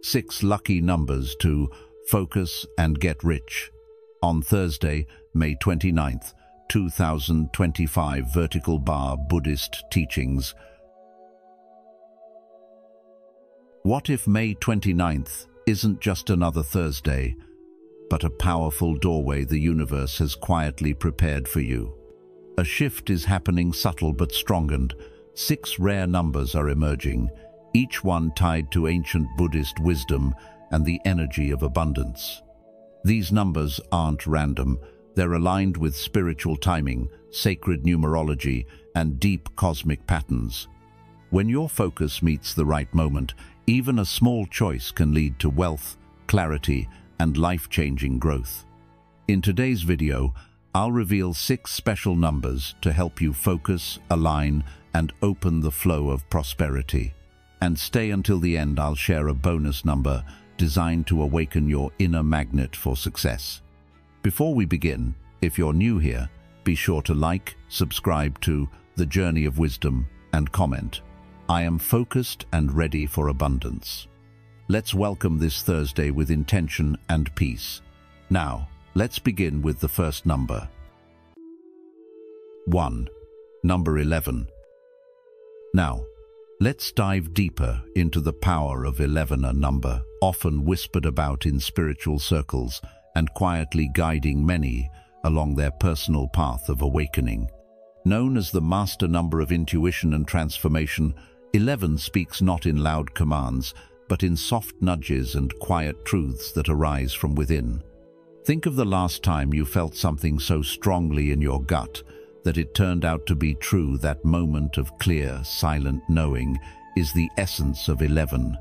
6 lucky numbers to focus and get rich. On Thursday, May 29th, 2025, Vertical Bar Buddhist Teachings. What if May 29th isn't just another Thursday, but a powerful doorway the universe has quietly prepared for you? A shift is happening, subtle but strong, and 6 rare numbers are emerging, each one tied to ancient Buddhist wisdom and the energy of abundance. These numbers aren't random. They're aligned with spiritual timing, sacred numerology, and deep cosmic patterns. When your focus meets the right moment, even a small choice can lead to wealth, clarity, and life-changing growth. In today's video, I'll reveal 6 special numbers to help you focus, align, and open the flow of prosperity. And stay until the end. I'll share a bonus number designed to awaken your inner magnet for success. Before we begin, if you're new here, be sure to like, subscribe to The Journey of Wisdom, and comment. I am focused and ready for abundance. Let's welcome this Thursday with intention and peace. Now, let's begin with the first number. 1. Number 11. Now, let's dive deeper into the power of 11, a number often whispered about in spiritual circles and quietly guiding many along their personal path of awakening. Known as the master number of intuition and transformation, 11 speaks not in loud commands, but in soft nudges and quiet truths that arise from within. Think of the last time you felt something so strongly in your gut that it turned out to be true. That moment of clear, silent knowing is the essence of 11.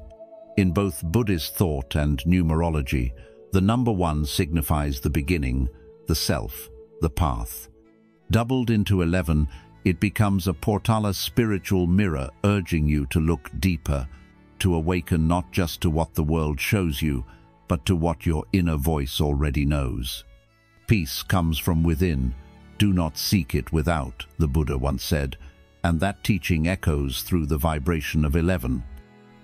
In both Buddhist thought and numerology, the number 1 signifies the beginning, the self, the path. Doubled into 11, it becomes a portal, a spiritual mirror urging you to look deeper, to awaken not just to what the world shows you, but to what your inner voice already knows. Peace comes from within. Do not seek it without, the Buddha once said, and that teaching echoes through the vibration of 11.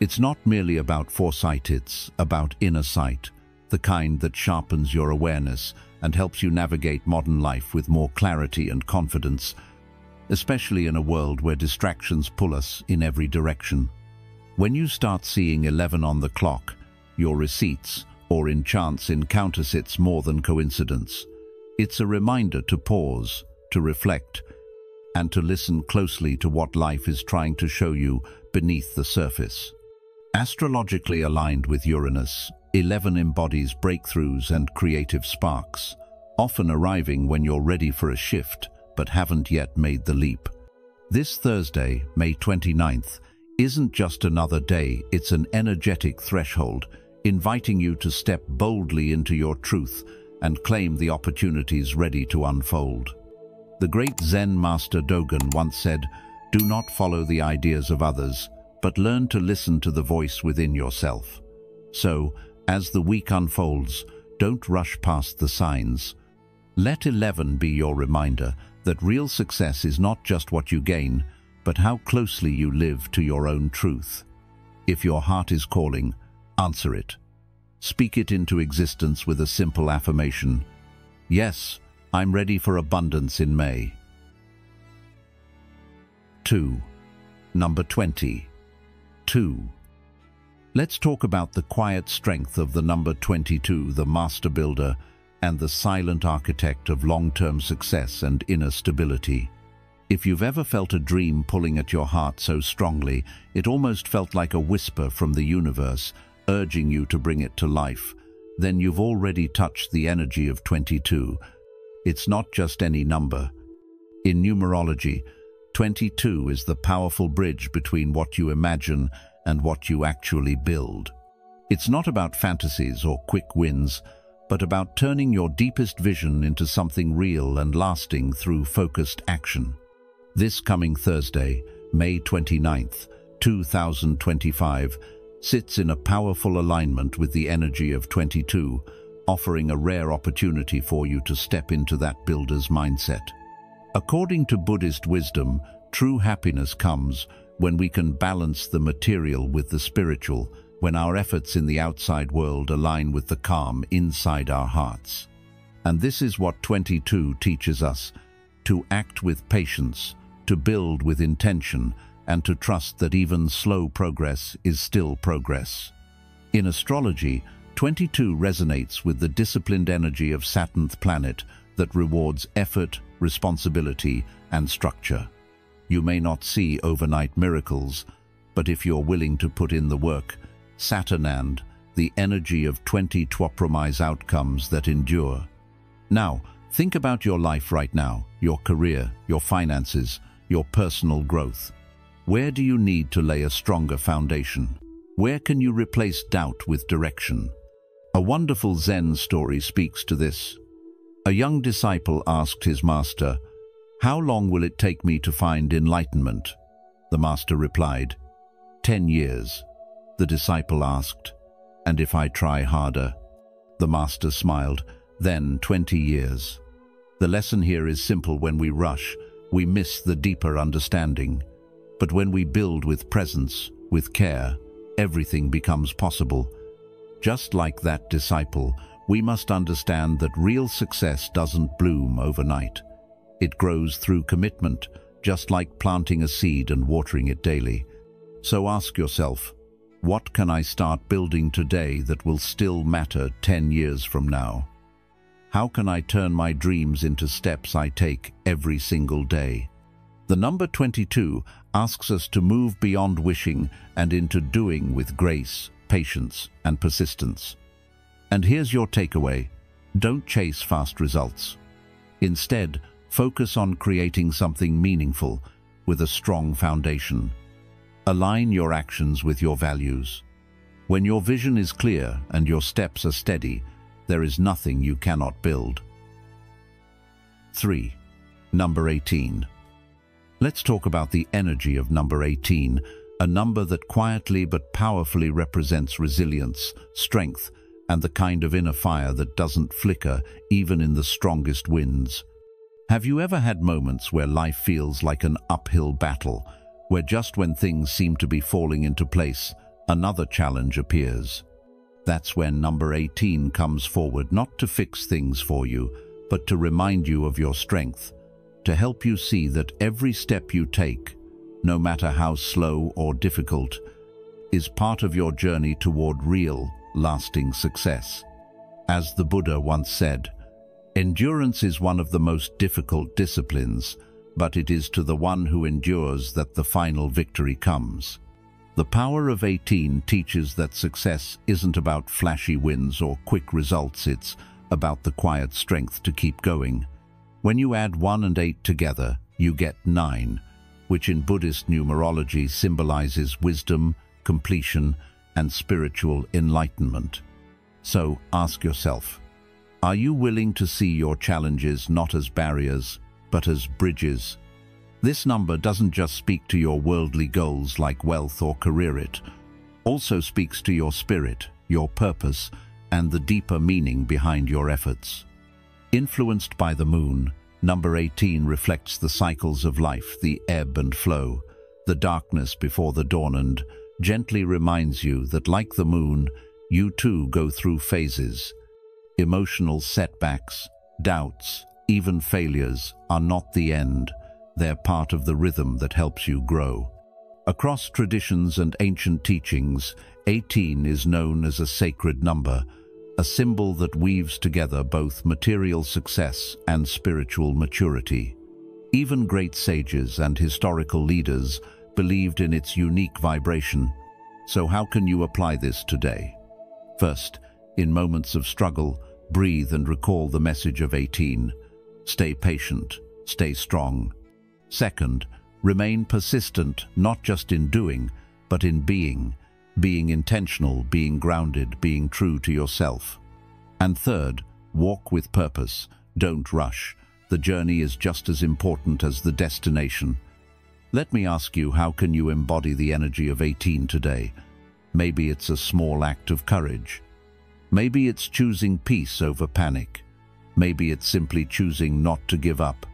It's not merely about foresight, it's about inner sight, the kind that sharpens your awareness and helps you navigate modern life with more clarity and confidence, especially in a world where distractions pull us in every direction. When you start seeing 11 on the clock, your receipts, or in chance encounters, it's more than coincidence. It's a reminder to pause, to reflect, and to listen closely to what life is trying to show you beneath the surface. Astrologically aligned with Uranus, 11 embodies breakthroughs and creative sparks, often arriving when you're ready for a shift but haven't yet made the leap. This Thursday, May 29th, isn't just another day, it's an energetic threshold, inviting you to step boldly into your truth and claim the opportunities ready to unfold. The great Zen master Dogen once said, "Do not follow the ideas of others, but learn to listen to the voice within yourself." So, as the week unfolds, don't rush past the signs. Let 11 be your reminder that real success is not just what you gain, but how closely you live to your own truth. If your heart is calling, answer it. Speak it into existence with a simple affirmation. Yes, I'm ready for abundance in May. 2. Number 20. 2. Let's talk about the quiet strength of the number 22, the master builder and the silent architect of long-term success and inner stability. If you've ever felt a dream pulling at your heart so strongly, it almost felt like a whisper from the universe, urging you to bring it to life, then you've already touched the energy of 22. It's not just any number. In numerology, 22 is the powerful bridge between what you imagine and what you actually build. It's not about fantasies or quick wins, but about turning your deepest vision into something real and lasting through focused action. This coming Thursday, May 29th, 2025, sits in a powerful alignment with the energy of 22, offering a rare opportunity for you to step into that builder's mindset. According to Buddhist wisdom, true happiness comes when we can balance the material with the spiritual, when our efforts in the outside world align with the calm inside our hearts. And this is what 22 teaches us: to act with patience, to build with intention, and to trust that even slow progress is still progress. In astrology, 22 resonates with the disciplined energy of Saturn's planet that rewards effort, responsibility, and structure. You may not see overnight miracles, but if you're willing to put in the work, Saturn and the energy of 22 promise outcomes that endure. Now, think about your life right now, your career, your finances, your personal growth. Where do you need to lay a stronger foundation? Where can you replace doubt with direction? A wonderful Zen story speaks to this. A young disciple asked his master, "How long will it take me to find enlightenment?" The master replied, 10 years. The disciple asked, "And if I try harder?" The master smiled, "Then 20 years. The lesson here is simple: when we rush, we miss the deeper understanding. But when we build with presence, with care, everything becomes possible. Just like that disciple, we must understand that real success doesn't bloom overnight. It grows through commitment, just like planting a seed and watering it daily. So ask yourself, what can I start building today that will still matter 10 years from now? How can I turn my dreams into steps I take every single day? The number 22 asks us to move beyond wishing and into doing with grace, patience, and persistence. And here's your takeaway: don't chase fast results. Instead, focus on creating something meaningful with a strong foundation. Align your actions with your values. When your vision is clear and your steps are steady, there is nothing you cannot build. 3. Number 18. Let's talk about the energy of number 18, a number that quietly but powerfully represents resilience, strength, and the kind of inner fire that doesn't flicker even in the strongest winds. Have you ever had moments where life feels like an uphill battle, where just when things seem to be falling into place, another challenge appears? That's when number 18 comes forward, not to fix things for you, but to remind you of your strength, to help you see that every step you take, no matter how slow or difficult, is part of your journey toward real, lasting success. As the Buddha once said, endurance is one of the most difficult disciplines, but it is to the one who endures that the final victory comes. The power of 18 teaches that success isn't about flashy wins or quick results, it's about the quiet strength to keep going. When you add 1 and 8 together, you get 9, which in Buddhist numerology symbolizes wisdom, completion, and spiritual enlightenment. So ask yourself, are you willing to see your challenges not as barriers, but as bridges? This number doesn't just speak to your worldly goals like wealth or career, it also speaks to your spirit, your purpose, and the deeper meaning behind your efforts. Influenced by the moon, number 18 reflects the cycles of life, the ebb and flow, the darkness before the dawn, and gently reminds you that, like the moon, you too go through phases. Emotional setbacks, doubts, even failures are not the end. They're part of the rhythm that helps you grow. Across traditions and ancient teachings, 18 is known as a sacred number, a symbol that weaves together both material success and spiritual maturity. Even great sages and historical leaders believed in its unique vibration. So how can you apply this today? First, in moments of struggle, breathe and recall the message of 18. Stay patient, stay strong. Second, remain persistent, not just in doing, but in being intentional, being grounded, being true to yourself. And third, walk with purpose. Don't rush. The journey is just as important as the destination. Let me ask you, how can you embody the energy of 18 today? Maybe it's a small act of courage. Maybe it's choosing peace over panic. Maybe it's simply choosing not to give up.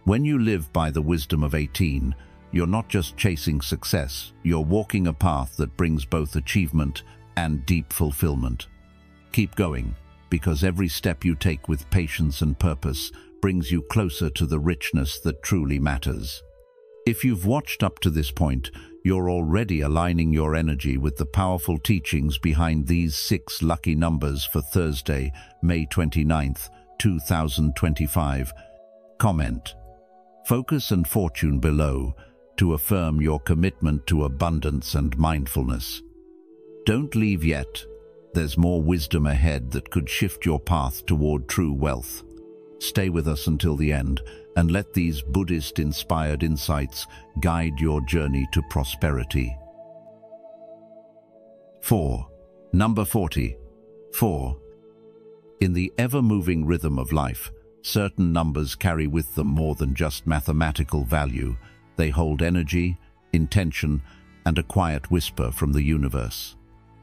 When you live by the wisdom of 18, you're not just chasing success, you're walking a path that brings both achievement and deep fulfillment. Keep going, because every step you take with patience and purpose brings you closer to the richness that truly matters. If you've watched up to this point, you're already aligning your energy with the powerful teachings behind these 6 lucky numbers for Thursday, May 29th, 2025. Comment, focus and fortune below to affirm your commitment to abundance and mindfulness. Don't leave yet. There's more wisdom ahead that could shift your path toward true wealth. Stay with us until the end and let these Buddhist-inspired insights guide your journey to prosperity. 4. Number 40. 4. In the ever-moving rhythm of life, certain numbers carry with them more than just mathematical value. They hold energy, intention, and a quiet whisper from the universe.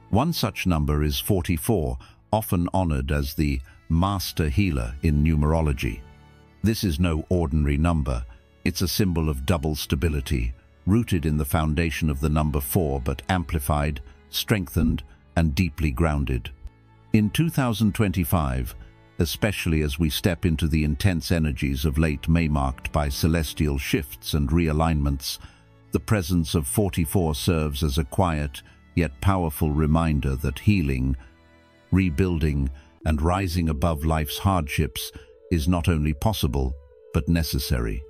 One such number is 44, often honored as the master healer in numerology. This is no ordinary number. It's a symbol of double stability, rooted in the foundation of the number 4, but amplified, strengthened, and deeply grounded. In 2025, especially as we step into the intense energies of late May marked by celestial shifts and realignments, the presence of 44 serves as a quiet yet powerful reminder that healing, rebuilding, and rising above life's hardships is not only possible, but necessary.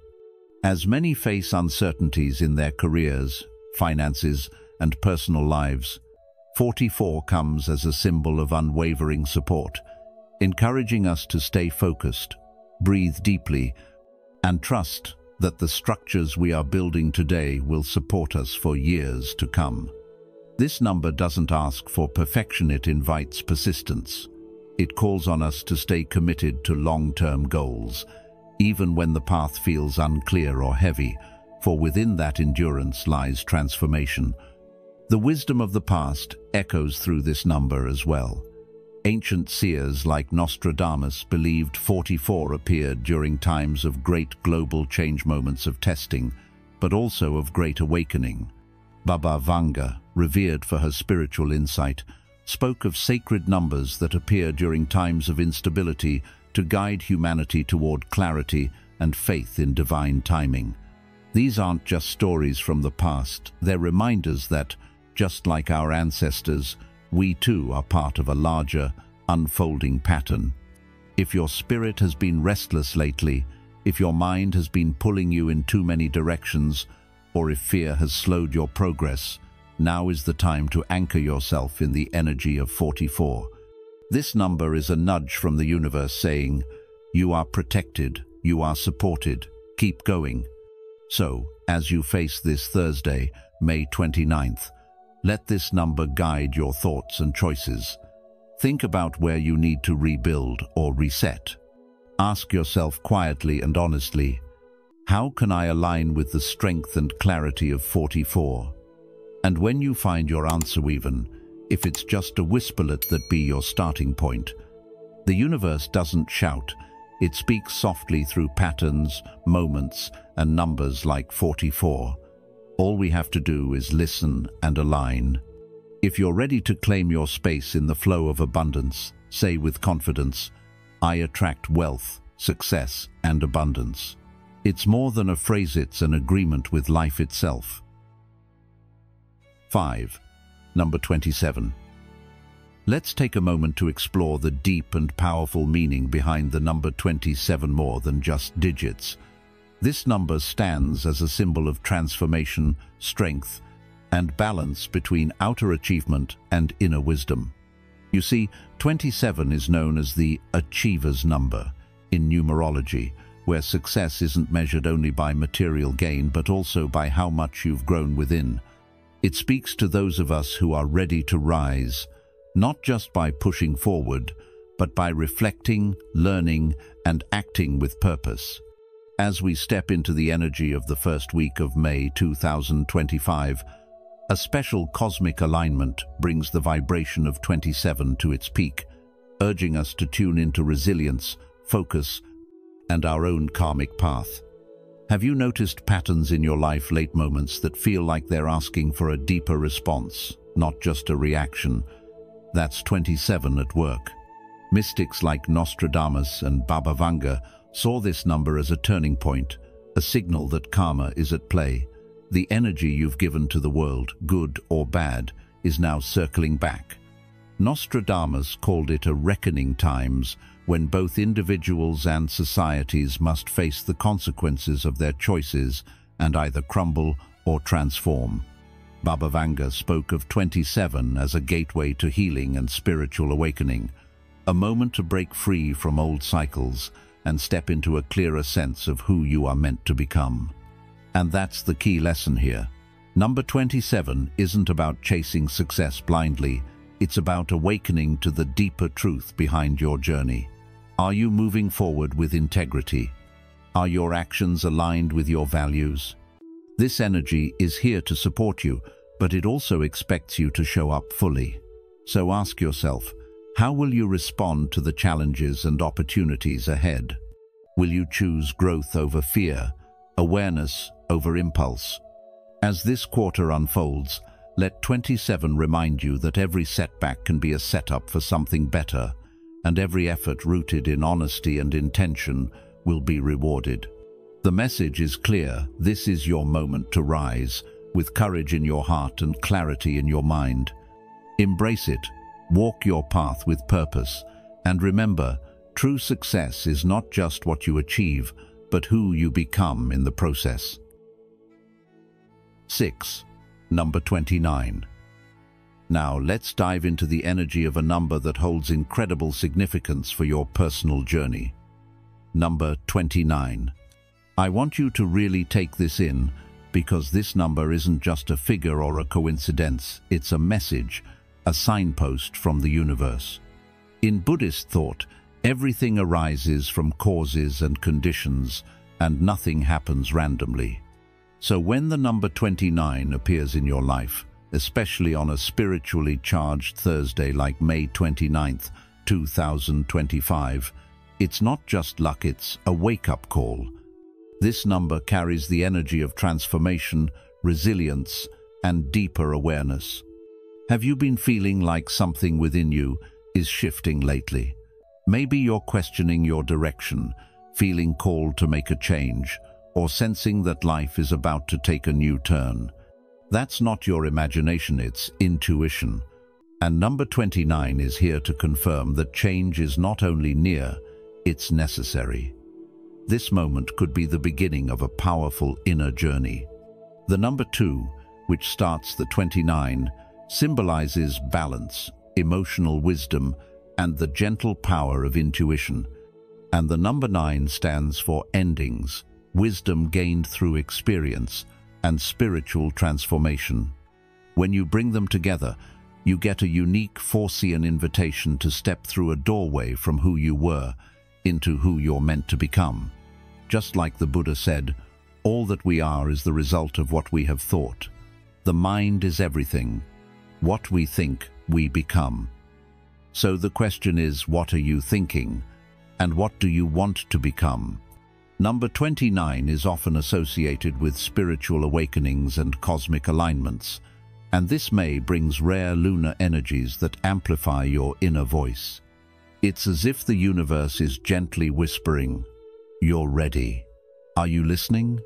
As many face uncertainties in their careers, finances, and personal lives, 44 comes as a symbol of unwavering support, encouraging us to stay focused, breathe deeply, and trust that the structures we are building today will support us for years to come. This number doesn't ask for perfection, it invites persistence. It calls on us to stay committed to long-term goals, even when the path feels unclear or heavy, for within that endurance lies transformation. The wisdom of the past echoes through this number as well. Ancient seers like Nostradamus believed 44 appeared during times of great global change, moments of testing, but also of great awakening. Baba Vanga, revered for her spiritual insight, spoke of sacred numbers that appear during times of instability to guide humanity toward clarity and faith in divine timing. These aren't just stories from the past, they're reminders that, just like our ancestors, we too are part of a larger, unfolding pattern. If your spirit has been restless lately, if your mind has been pulling you in too many directions, or if fear has slowed your progress, now is the time to anchor yourself in the energy of 44. This number is a nudge from the universe saying, you are protected, you are supported, keep going. So, as you face this Thursday, May 29th, let this number guide your thoughts and choices. Think about where you need to rebuild or reset. Ask yourself quietly and honestly, how can I align with the strength and clarity of 44? And when you find your answer, even if it's just a whisperlet, that be your starting point. The universe doesn't shout, it speaks softly through patterns, moments, and numbers like 44. All we have to do is listen and align. If you're ready to claim your space in the flow of abundance, say with confidence, I attract wealth, success, and abundance. It's more than a phrase, it's an agreement with life itself. 5. Number 27. Let's take a moment to explore the deep and powerful meaning behind the number 27 more than just digits. This number stands as a symbol of transformation, strength, and balance between outer achievement and inner wisdom. You see, 27 is known as the achiever's number in numerology, where success isn't measured only by material gain but also by how much you've grown within. It speaks to those of us who are ready to rise, not just by pushing forward, but by reflecting, learning, and acting with purpose. As we step into the energy of the first week of May 2025, a special cosmic alignment brings the vibration of 27 to its peak, urging us to tune into resilience, focus, and our own karmic path. Have you noticed patterns in your life, late moments that feel like they're asking for a deeper response, not just a reaction? That's 27 at work. Mystics like Nostradamus and Baba Vanga saw this number as a turning point, a signal that karma is at play. The energy you've given to the world, good or bad, is now circling back. Nostradamus called it a reckoning times, when both individuals and societies must face the consequences of their choices and either crumble or transform. Baba Vanga spoke of 27 as a gateway to healing and spiritual awakening, a moment to break free from old cycles and step into a clearer sense of who you are meant to become. And that's the key lesson here. Number 27 isn't about chasing success blindly, it's about awakening to the deeper truth behind your journey. Are you moving forward with integrity? Are your actions aligned with your values? This energy is here to support you, but it also expects you to show up fully. So ask yourself, how will you respond to the challenges and opportunities ahead? Will you choose growth over fear, awareness over impulse? As this quarter unfolds, let 27 remind you that every setback can be a setup for something better, and every effort rooted in honesty and intention will be rewarded. The message is clear. This is your moment to rise, with courage in your heart and clarity in your mind. Embrace it, walk your path with purpose, and remember, true success is not just what you achieve, but who you become in the process. 6. Number 29. Now let's dive into the energy of a number that holds incredible significance for your personal journey. Number 29. I want you to really take this in, because this number isn't just a figure or a coincidence, it's a message, a signpost from the universe. In Buddhist thought, everything arises from causes and conditions, and nothing happens randomly. So when the number 29 appears in your life, especially on a spiritually charged Thursday like May 29th, 2025, it's not just luck, it's a wake-up call. This number carries the energy of transformation, resilience, and deeper awareness. Have you been feeling like something within you is shifting lately? Maybe you're questioning your direction, feeling called to make a change, or sensing that life is about to take a new turn. That's not your imagination, it's intuition. And number 29 is here to confirm that change is not only near, it's necessary. This moment could be the beginning of a powerful inner journey. The number 2, which starts the 29, symbolizes balance, emotional wisdom, and the gentle power of intuition. And the number 9 stands for endings, wisdom gained through experience, and spiritual transformation. When you bring them together, you get a unique Forcean invitation to step through a doorway from who you were into who you're meant to become. Just like the Buddha said, all that we are is the result of what we have thought. The mind is everything. What we think, we become. So the question is, what are you thinking? And what do you want to become? Number 29 is often associated with spiritual awakenings and cosmic alignments, and this May brings rare lunar energies that amplify your inner voice. It's as if the universe is gently whispering, "You're ready." Are you listening?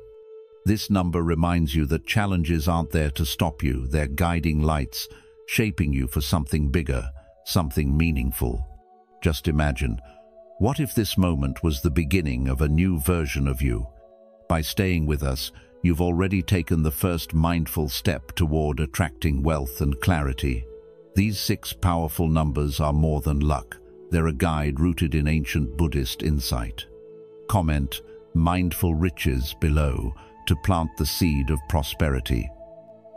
This number reminds you that challenges aren't there to stop you, they're guiding lights, shaping you for something bigger, something meaningful. Just imagine, what if this moment was the beginning of a new version of you? By staying with us, you've already taken the first mindful step toward attracting wealth and clarity. These 6 powerful numbers are more than luck. They're a guide rooted in ancient Buddhist insight. Comment "mindful riches" below to plant the seed of prosperity.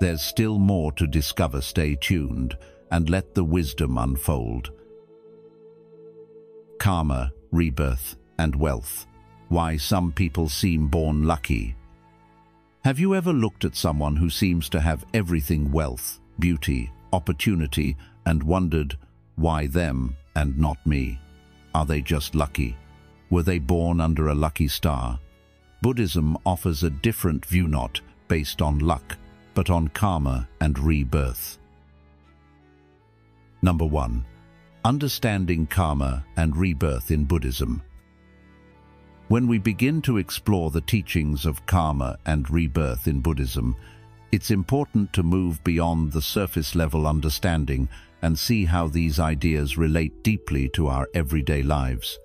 There's still more to discover. Stay tuned and let the wisdom unfold. Karma, rebirth, and wealth. Why some people seem born lucky. Have you ever looked at someone who seems to have everything: wealth, beauty, opportunity, and wondered, why them and not me? Are they just lucky? Were they born under a lucky star? Buddhism offers a different view, not based on luck, but on karma and rebirth. Number 1. Understanding karma and rebirth in Buddhism. When we begin to explore the teachings of karma and rebirth in Buddhism, it's important to move beyond the surface-level understanding and see how these ideas relate deeply to our everyday lives.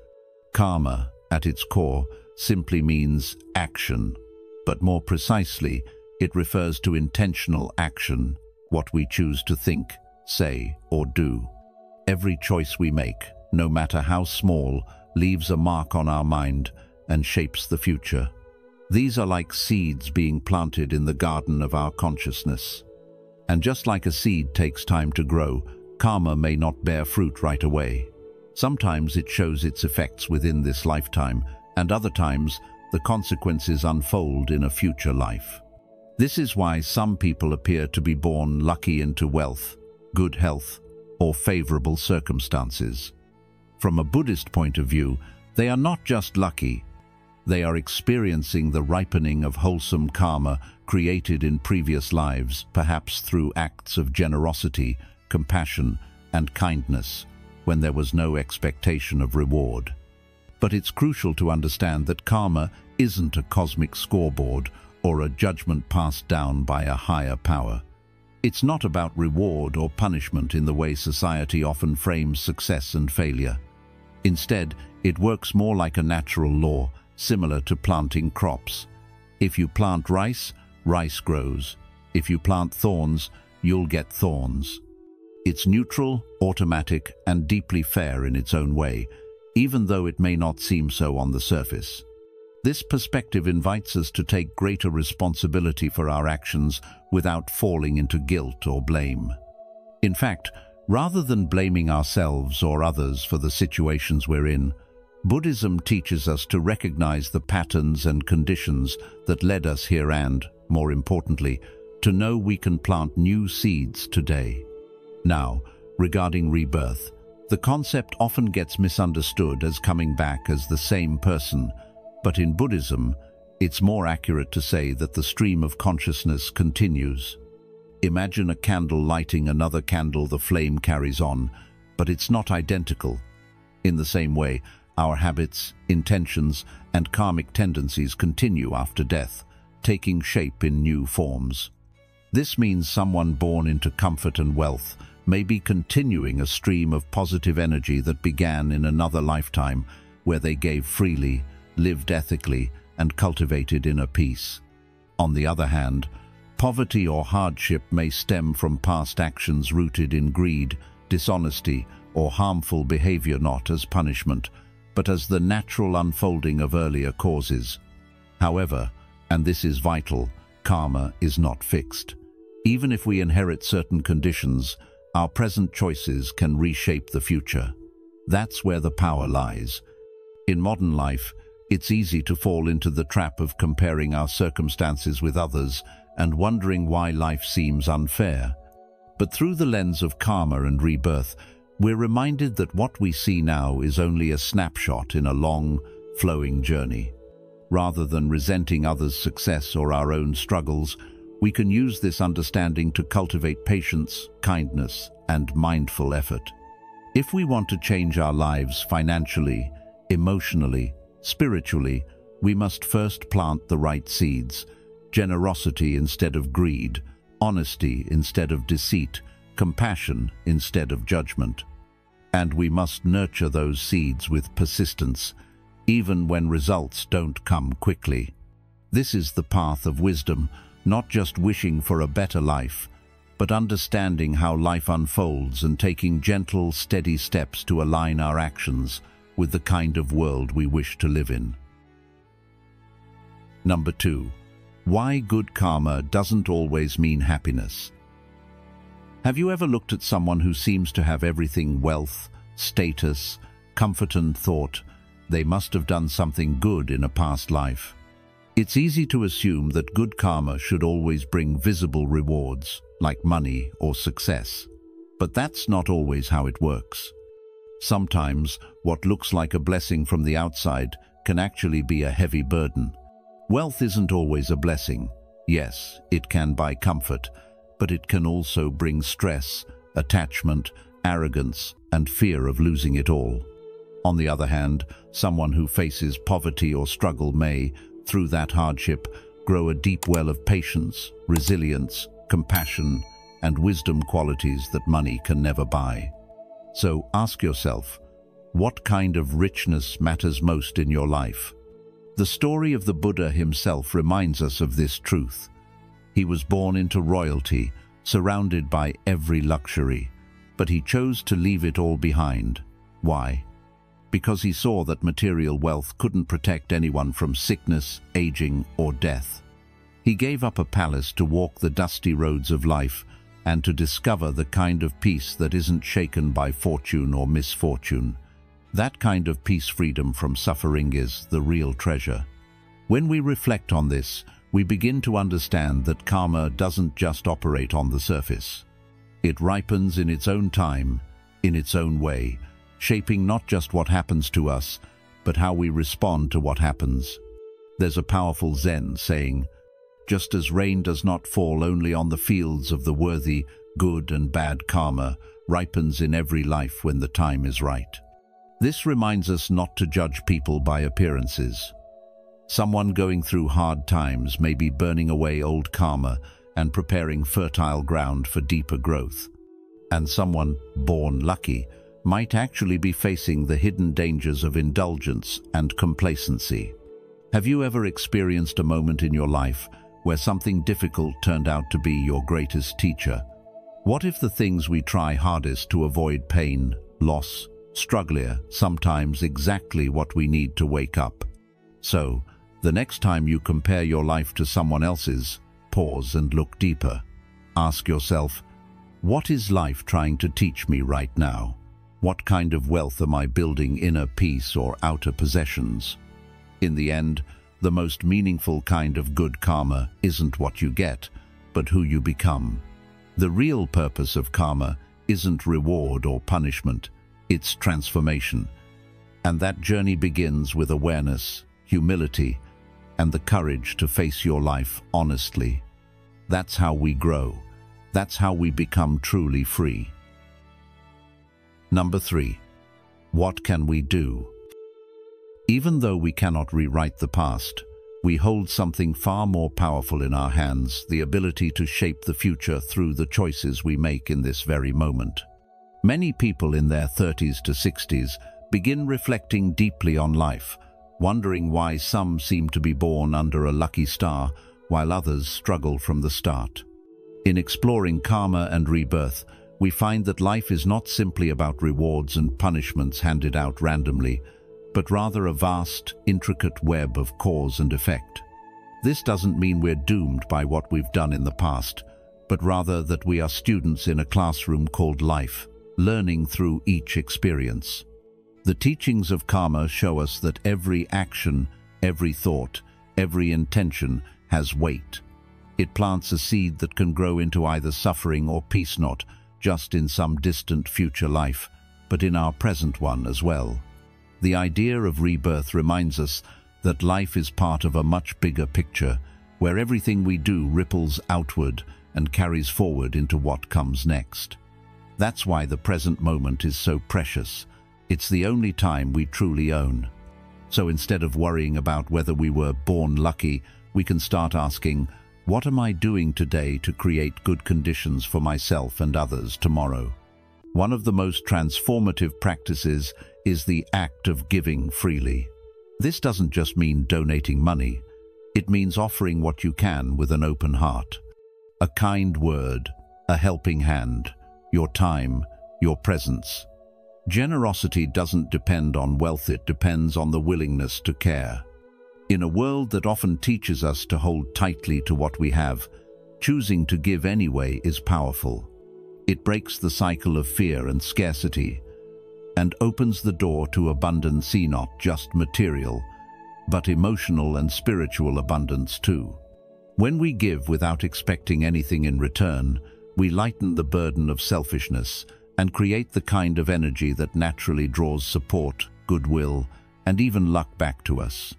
Karma, at its core, simply means action, but more precisely, it refers to intentional action, what we choose to think, say, or do. Every choice we make, no matter how small, leaves a mark on our mind and shapes the future. These are like seeds being planted in the garden of our consciousness. And just like a seed takes time to grow, karma may not bear fruit right away. Sometimes it shows its effects within this lifetime, and other times the consequences unfold in a future life. This is why some people appear to be born lucky into wealth, good health, or favorable circumstances. From a Buddhist point of view, they are not just lucky. They are experiencing the ripening of wholesome karma created in previous lives, perhaps through acts of generosity, compassion, and kindness, when there was no expectation of reward. But it's crucial to understand that karma isn't a cosmic scoreboard or a judgment passed down by a higher power. It's not about reward or punishment in the way society often frames success and failure. Instead, it works more like a natural law, similar to planting crops. If you plant rice, rice grows. If you plant thorns, you'll get thorns. It's neutral, automatic, and deeply fair in its own way, even though it may not seem so on the surface. This perspective invites us to take greater responsibility for our actions without falling into guilt or blame. In fact, rather than blaming ourselves or others for the situations we're in, Buddhism teaches us to recognize the patterns and conditions that led us here and, more importantly, to know we can plant new seeds today. Now, regarding rebirth, the concept often gets misunderstood as coming back as the same person, but in Buddhism, it's more accurate to say that the stream of consciousness continues. Imagine a candle lighting another candle, the flame carries on, but it's not identical. In the same way, our habits, intentions, and karmic tendencies continue after death, taking shape in new forms. This means someone born into comfort and wealth may be continuing a stream of positive energy that began in another lifetime, where they gave freely, lived ethically, and cultivated inner peace. On the other hand, poverty or hardship may stem from past actions rooted in greed, dishonesty, or harmful behavior, not as punishment, but as the natural unfolding of earlier causes. However, and this is vital, karma is not fixed. Even if we inherit certain conditions, our present choices can reshape the future. That's where the power lies. In modern life, it's easy to fall into the trap of comparing our circumstances with others and wondering why life seems unfair. But through the lens of karma and rebirth, we're reminded that what we see now is only a snapshot in a long, flowing journey. Rather than resenting others' success or our own struggles, we can use this understanding to cultivate patience, kindness, and mindful effort. If we want to change our lives financially, emotionally, spiritually, we must first plant the right seeds: generosity instead of greed, honesty instead of deceit, compassion instead of judgment. And we must nurture those seeds with persistence, even when results don't come quickly. This is the path of wisdom, not just wishing for a better life, but understanding how life unfolds and taking gentle, steady steps to align our actions with the kind of world we wish to live in. Number 2. Why good karma doesn't always mean happiness. Have you ever looked at someone who seems to have everything: wealth, status, comfort, and thought they must have done something good in a past life? It's easy to assume that good karma should always bring visible rewards, like money or success. But that's not always how it works. Sometimes, what looks like a blessing from the outside can actually be a heavy burden. Wealth isn't always a blessing. Yes, it can buy comfort, but it can also bring stress, attachment, arrogance, and fear of losing it all. On the other hand, someone who faces poverty or struggle may, through that hardship, grow a deep well of patience, resilience, compassion, and wisdom, qualities that money can never buy. So ask yourself, what kind of richness matters most in your life? The story of the Buddha himself reminds us of this truth. He was born into royalty, surrounded by every luxury, but he chose to leave it all behind. Why? Because he saw that material wealth couldn't protect anyone from sickness, aging, or death. He gave up a palace to walk the dusty roads of life and to discover the kind of peace that isn't shaken by fortune or misfortune. That kind of peace, freedom from suffering, is the real treasure. When we reflect on this, we begin to understand that karma doesn't just operate on the surface. It ripens in its own time, in its own way, shaping not just what happens to us, but how we respond to what happens. There's a powerful Zen saying, "Just as rain does not fall only on the fields of the worthy, good and bad, karma ripens in every life when the time is right." This reminds us not to judge people by appearances. Someone going through hard times may be burning away old karma and preparing fertile ground for deeper growth. And someone born lucky might actually be facing the hidden dangers of indulgence and complacency. Have you ever experienced a moment in your life where something difficult turned out to be your greatest teacher? What if the things we try hardest to avoid, pain, loss, struggle, are sometimes exactly what we need to wake up? So, the next time you compare your life to someone else's, pause and look deeper. Ask yourself, what is life trying to teach me right now? What kind of wealth am I building, inner peace or outer possessions? In the end, the most meaningful kind of good karma isn't what you get, but who you become. The real purpose of karma isn't reward or punishment, it's transformation. And that journey begins with awareness, humility, and the courage to face your life honestly. That's how we grow. That's how we become truly free. Number 3. What can we do? Even though we cannot rewrite the past, we hold something far more powerful in our hands, the ability to shape the future through the choices we make in this very moment. Many people in their 30s to 60s begin reflecting deeply on life, wondering why some seem to be born under a lucky star while others struggle from the start. In exploring karma and rebirth, we find that life is not simply about rewards and punishments handed out randomly, but rather a vast, intricate web of cause and effect. This doesn't mean we're doomed by what we've done in the past, but rather that we are students in a classroom called life, learning through each experience. The teachings of karma show us that every action, every thought, every intention has weight. It plants a seed that can grow into either suffering or peace, not just in some distant future life, but in our present one as well. The idea of rebirth reminds us that life is part of a much bigger picture, where everything we do ripples outward and carries forward into what comes next. That's why the present moment is so precious. It's the only time we truly own. So instead of worrying about whether we were born lucky, we can start asking, what am I doing today to create good conditions for myself and others tomorrow? One of the most transformative practices is the act of giving freely. This doesn't just mean donating money. It means offering what you can with an open heart. A kind word, a helping hand, your time, your presence. Generosity doesn't depend on wealth, it depends on the willingness to care. In a world that often teaches us to hold tightly to what we have, choosing to give anyway is powerful. It breaks the cycle of fear and scarcity and opens the door to abundance, not just material, but emotional and spiritual abundance too. When we give without expecting anything in return, we lighten the burden of selfishness and create the kind of energy that naturally draws support, goodwill, and even luck back to us.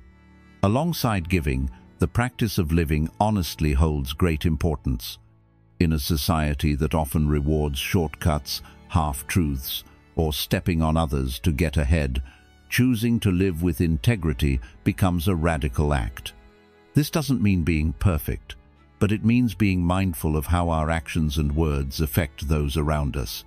Alongside giving, the practice of living honestly holds great importance. In a society that often rewards shortcuts, half-truths, or stepping on others to get ahead, choosing to live with integrity becomes a radical act. This doesn't mean being perfect, but it means being mindful of how our actions and words affect those around us.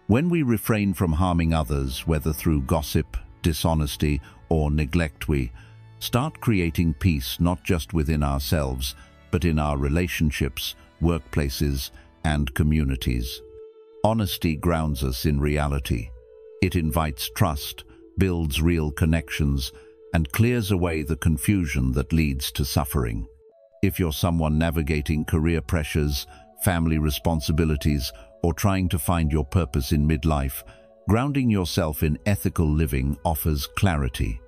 When we refrain from harming others, whether through gossip, dishonesty, or neglect, we start creating peace not just within ourselves, but in our relationships, workplaces, and communities. Honesty grounds us in reality. It invites trust, builds real connections, and clears away the confusion that leads to suffering. If you're someone navigating career pressures, family responsibilities, or trying to find your purpose in midlife, grounding yourself in ethical living offers clarity.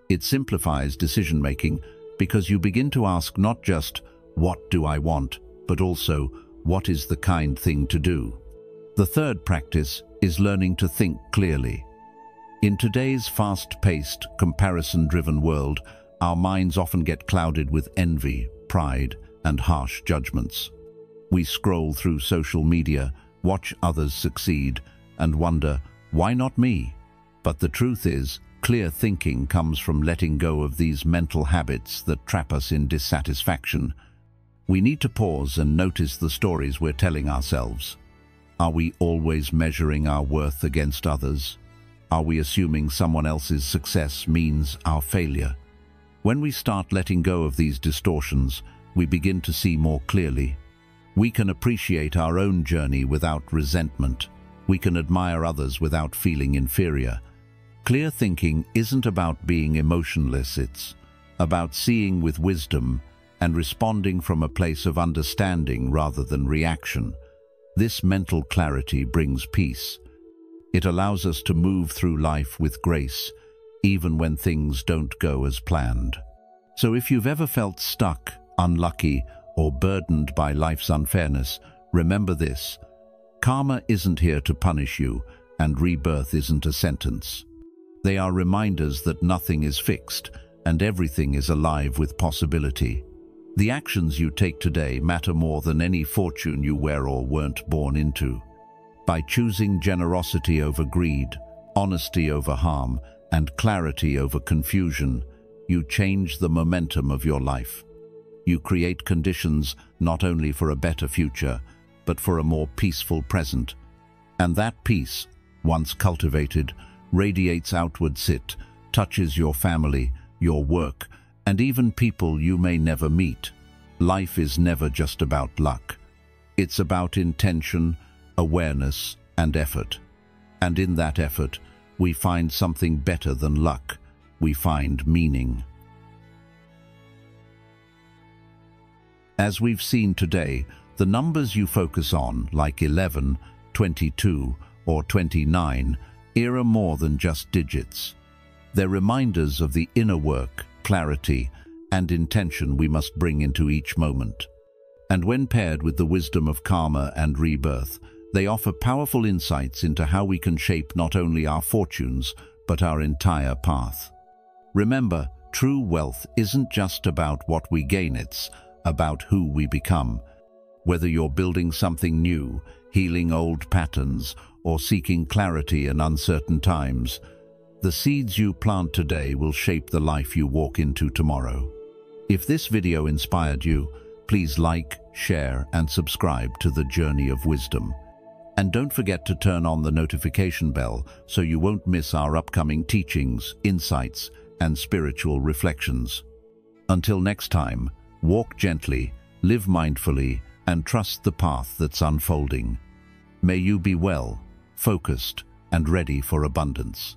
It simplifies decision-making because you begin to ask not just, "What do I want?" but also, "What is the kind thing to do?" The third practice is learning to think clearly. In today's fast-paced, comparison-driven world, our minds often get clouded with envy, pride, and harsh judgments. We scroll through social media, watch others succeed, and wonder, why not me? But the truth is, clear thinking comes from letting go of these mental habits that trap us in dissatisfaction. We need to pause and notice the stories we're telling ourselves. Are we always measuring our worth against others? Are we assuming someone else's success means our failure? When we start letting go of these distortions, we begin to see more clearly. We can appreciate our own journey without resentment. We can admire others without feeling inferior. Clear thinking isn't about being emotionless, it's about seeing with wisdom and responding from a place of understanding rather than reaction. This mental clarity brings peace. It allows us to move through life with grace, even when things don't go as planned. So if you've ever felt stuck, unlucky, or burdened by life's unfairness, remember this: karma isn't here to punish you, and rebirth isn't a sentence. They are reminders that nothing is fixed, and everything is alive with possibility. The actions you take today matter more than any fortune you wear or weren't born into. By choosing generosity over greed, honesty over harm, and clarity over confusion, you change the momentum of your life. You create conditions not only for a better future, but for a more peaceful present. And that peace, once cultivated, radiates outwards. It touches your family, your work, and even people you may never meet. Life is never just about luck. It's about intention, awareness, and effort. And in that effort, we find something better than luck. We find meaning. As we've seen today, the numbers you focus on, like 11, 22, or 29, are more than just digits. They're reminders of the inner work, clarity, and intention we must bring into each moment. And when paired with the wisdom of karma and rebirth, they offer powerful insights into how we can shape not only our fortunes, but our entire path. Remember, true wealth isn't just about what we gain, it's about who we become. Whether you're building something new, healing old patterns, or seeking clarity in uncertain times, the seeds you plant today will shape the life you walk into tomorrow. If this video inspired you, please like, share, and subscribe to the Journey of Wisdom. And don't forget to turn on the notification bell so you won't miss our upcoming teachings, insights, and spiritual reflections. Until next time, walk gently, live mindfully, and trust the path that's unfolding. May you be well, focused, and ready for abundance.